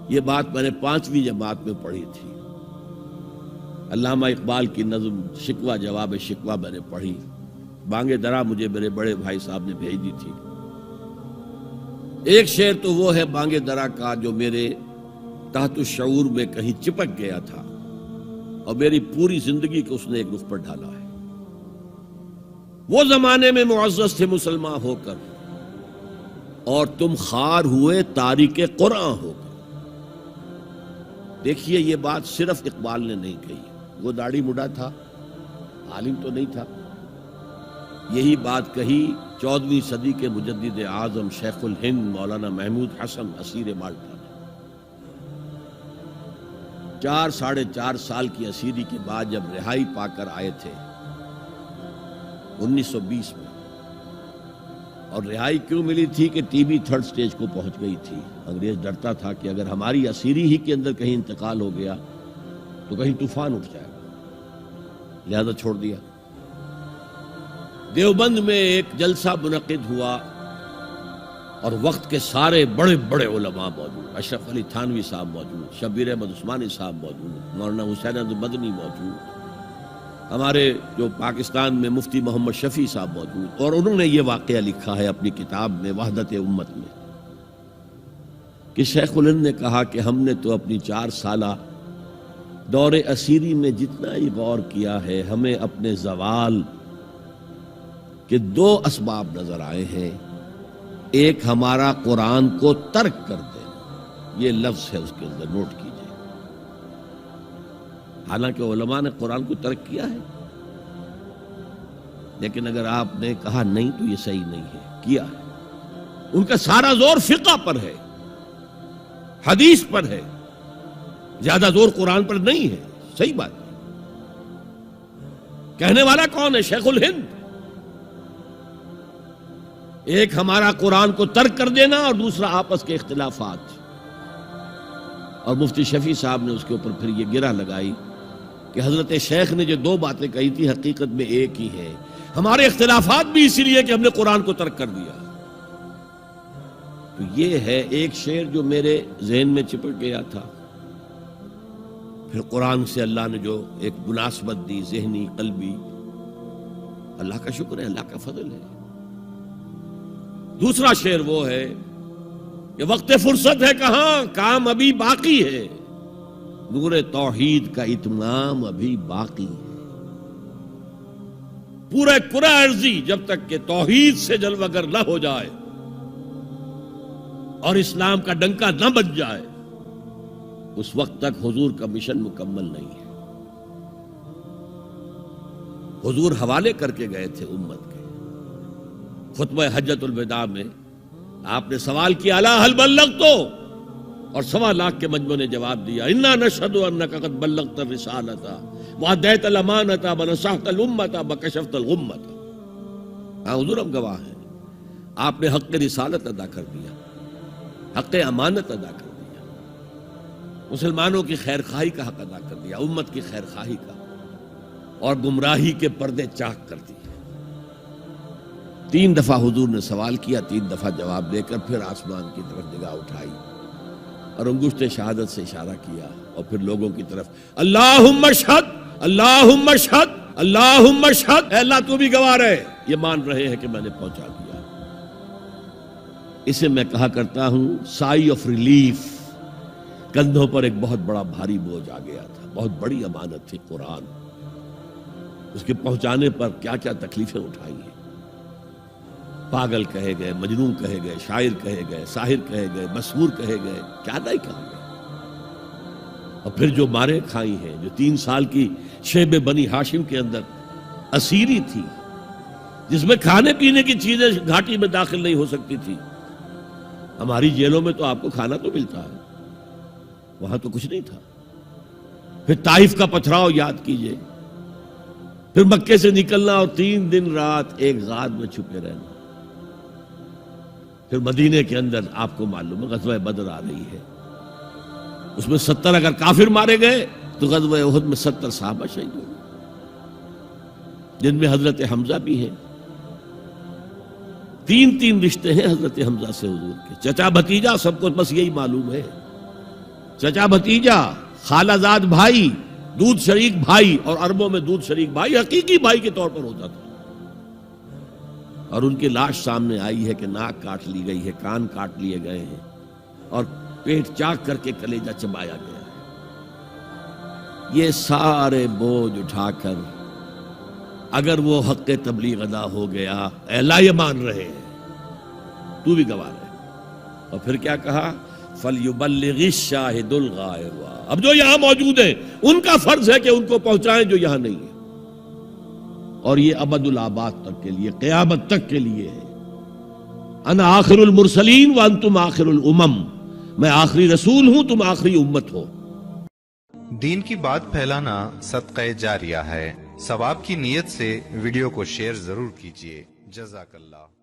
یہ بات میں نے 5ویں جماعت میں پڑھی تھی. علامہ اقبال کی نظم شکوہ جواب شکوہ میں نے پڑھی. بانگ درا مجھے میرے بڑے بھائی صاحب نے بھیج دی تھی. ایک شعر تو وہ ہے بانگ درا کا جو میرے تحت الشعور میں کہیں چپک گیا تھا اور میری پوری زندگی کو اس نے ایک رخ پر ڈالا ہے. وہ زمانے میں معزز تھے مسلمان ہو کر اور تم خار ہوئے تاریک قرآن ہو کر. دیکھیے یہ بات صرف اقبال نے نہیں کہی. وہ داڑھی مڈا تھا, عالم تو نہیں تھا. یہی بات کہی 14ویں صدی کے مجدد اعظم شیخ الہند مولانا محمود حسن اسیر مالٹا نے. 4 سال کی اسیری کے بعد جب رہائی پا کر آئے تھے 1920 میں, اور رہائی کیوں ملی تھی کہ ٹی بی 3rd سٹیج کو پہنچ گئی تھی. انگریز ڈرتا تھا کہ اگر ہماری اسیری ہی کے اندر کہیں انتقال ہو گیا تو کہیں طوفان اٹھ جائے گا, لہذا چھوڑ دیا. دیوبند میں ایک جلسہ منعقد ہوا اور وقت کے سارے بڑے بڑے علماء موجود. اشرف علی تھانوی صاحب موجود, شبیر احمد عثمانی صاحب موجود, مولانا حسین احمد مدنی موجود, ہمارے جو پاکستان میں مفتی محمد شفیع صاحب موجود. اور انہوں نے یہ واقعہ لکھا ہے اپنی کتاب میں وحدت امت میں کہ شیخ الہند نے کہا کہ ہم نے تو اپنی 4 سالہ دور اسیری میں جتنا ہی غور کیا ہے, ہمیں اپنے زوال کے 2 اسباب نظر آئے ہیں. ایک ہمارا قرآن کو ترک کر دینا, یہ لفظ ہے اس کے اندر, نوٹ کیجئے. حالانکہ علماء نے قرآن کو ترک کیا ہے, لیکن اگر آپ نے کہا نہیں تو یہ صحیح نہیں ہے, کیا ہے. ان کا سارا زور فقہ پر ہے, حدیث پر ہے, زیادہ زور قرآن پر نہیں ہے. صحیح بات ہے. کہنے والا کون ہے؟ شیخ الہند. ایک ہمارا قرآن کو ترک کر دینا اور دوسرا آپس کے اختلافات. اور مفتی شفیع صاحب نے اس کے اوپر پھر یہ گرہ لگائی کہ حضرت شیخ نے جو 2 باتیں کہی تھی حقیقت میں ایک ہی ہے. ہمارے اختلافات بھی اسی لیے کہ ہم نے قرآن کو ترک کر دیا. تو یہ ہے ایک شعر جو میرے ذہن میں چپک گیا تھا. پھر قرآن سے اللہ نے جو ایک مناسبت دی ذہنی قلبی, اللہ کا شکر ہے, اللہ کا فضل ہے. دوسرا شعر وہ ہے کہ وقت فرصت ہے کہاں, کام ابھی باقی ہے, نور توحید کا اتمام ابھی باقی ہے. پورے کرہ ارضی جب تک کہ توحید سے جلوگر نہ ہو جائے اور اسلام کا ڈنکا نہ بج جائے, اس وقت تک حضور کا مشن مکمل نہیں ہے. حضور حوالے کر کے گئے تھے امت کے. خطبہ حجۃ الوداع میں آپ نے سوال کیا الا هل بلغت, اور 1.25 لاکھ کے مجمع نے جواب دیا انا نشهد انك قد بلغت الرسالة واديت الامانة ونصحت الامة وكشفت الغمة. ہاں حضور ہم گواہ ہیں, آپ نے حق رسالت ادا کر دیا, حق امانت ادا کر دیا, مسلمانوں کی خیر خواہی کا حق ادا کر دیا, امت کی خیر خواہی کا, اور گمراہی کے پردے چاک کر دیے. 3 دفعہ حضور نے سوال کیا, 3 دفعہ جواب دے کر پھر آسمان کی طرف نگاہ اٹھائی اور انگشت شہادت سے اشارہ کیا اور پھر لوگوں کی طرف اللہم اشہد اللہم اشہد اللہم اشہد, اے اللہ تو بھی گواہ رہے, یہ مان رہے ہیں کہ میں نے پہنچا دیا. اسے میں کہا کرتا ہوں سائی آف ریلیف. کندھوں پر ایک بہت بڑا بھاری بوجھ آ گیا تھا, بہت بڑی امانت تھی قرآن. اس کے پہنچانے پر کیا کیا تکلیفیں اٹھائی ہیں. پاگل کہے گئے, مجنون کہے گئے, شاعر کہے گئے, ساحر کہے گئے, مسحور کہے گئے, کیا نہیں کہا گئے. اور پھر جو مارے کھائی ہیں, جو 3 سال کی شیب بنی ہاشم کے اندر اسیری تھی, جس میں کھانے پینے کی چیزیں گھاٹی میں داخل نہیں ہو سکتی تھی. ہماری جیلوں میں تو آپ کو کھانا تو ملتا ہے, وہاں تو کچھ نہیں تھا. پھر طائف کا پتھراؤ یاد کیجئے, پھر مکے سے نکلنا اور 3 دن رات ایک غار میں چھپے رہنا. پھر مدینے کے اندر آپ کو معلوم ہے غزوہ بدر آ رہی ہے, اس میں 70 اگر کافر مارے گئے تو غزوہ احد میں 70 صحابہ شہید ہوئے, جن میں حضرت حمزہ بھی ہیں. 3 رشتے ہیں حضرت حمزہ سے حضور کے, چچا بھتیجا, سب کو بس یہی معلوم ہے. چچا بھتیجا، خالہ زاد بھائی، دودھ شریک بھائی، اور عربوں میں دودھ شریک بھائی حقیقی بھائی کے طور پر ہوتا تھا. اور ان کی لاش سامنے آئی ہے کہ ناک کاٹ لی گئی ہے، کان کاٹ لیے گئے ہیں، اور پیٹ چاک کر کے کلیجہ چبایا گیا ہے. یہ سارے بوجھ اٹھا کر اگر وہ حق تبلیغ ادا ہو گیا، اے اللہ یہ مان رہے ہیں، تو بھی گواہ رہے. اور پھر کیا کہا؟ فَلْيُبَلِّغِ الشَّاهِدُ الْغَائِبَ. اب جو یہاں موجود ہیں ان کا فرض ہے کہ ان کو پہنچائیں جو یہاں نہیں ہے. اور یہ ابد الآباد تک کے لیے، قیامت تک کے لیے ہے. انا آخر المرسلین وانتم آخر الامم. میں آخری رسول ہوں، تم آخری امت ہو. دین کی بات پھیلانا صدقہ جاریہ ہے. ثواب کی نیت سے ویڈیو کو شیئر ضرور کیجیے. جزاک اللہ.